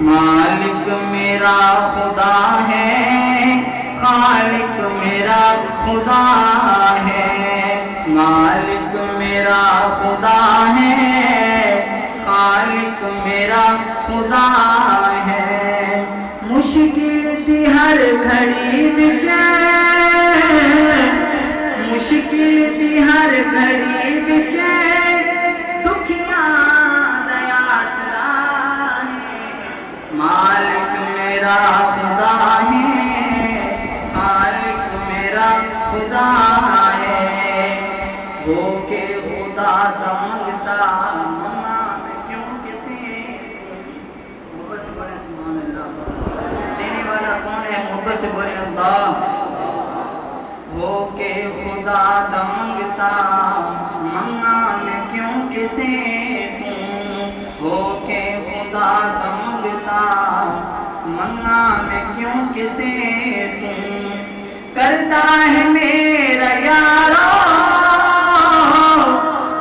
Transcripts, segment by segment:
مالک میرا خدا ہے، خالق میرا خدا ہے، مالک میرا خدا ہے، خالق میرا خدا ہے۔ مشکل تھی ہر گھڑی وچ، مشکل تھی ہر گھڑی وچ، دکھیاں دا آسرا ہے۔ مالک میرا خدا ہے، خالق میرا خدا ہے۔ ہو کے خدا دا منگتا ماں میں کیوں کسی، محبت سے بولے سبحان اللہ۔ دینے والا کون ہے؟ محبت سے بولے اللہ۔ ہو کے خدا دا منگتا ماں میں کیوں کسی ہوں، ہو کے خدا دا منگتا منگا میں کیوں کسے تم، کرتا ہے میرا یارو،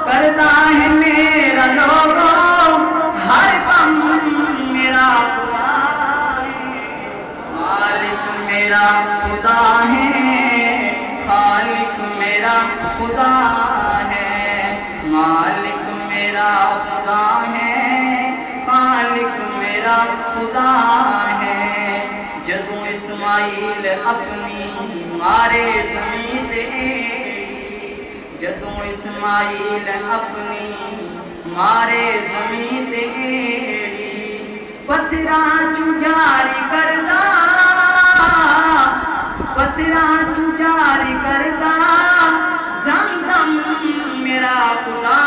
کرتا ہے میرا لوگو، ہر کم میرا خدا ہے۔ مالک میرا خدا ہے، خالق میرا خدا ہے، مالک میرا خدا ہے، خالق میرا خدا ہے۔ جدوں اسماعیل اپنی مارے زمین تے، جدوں اسماعیل اپنی مارے زمین تے، پتھراں چوں جاری کردا، پتھراں چوں جاری کردا، زمزم میرا خدا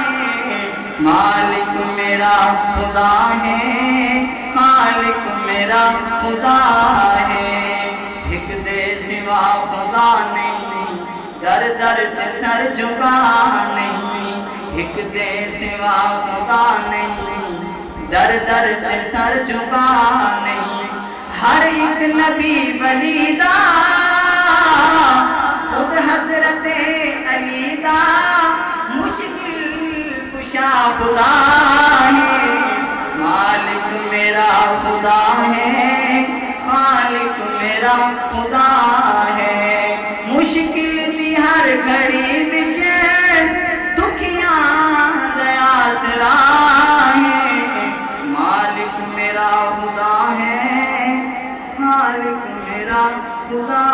ہے۔ مالک میرا خدا ہے، خالق میرا خدا ہے۔ ایک دے سوا خدا نہیں، در در تے سر جھکا نہیں، ایک دے سوا خدا نہیں، در در تے سر جھکا نہیں۔ ہر ایک نبی ولی دا، خود حضرت علی دا، مشکل کشا خدا ہے۔ مالک میرا خدا ہے، خالق میرا خدا ہے۔ مشکل دی ہر گھڑی وچ، دکھیاں دا آسرا ہے۔ مالک میرا خدا ہے، خالق میرا خدا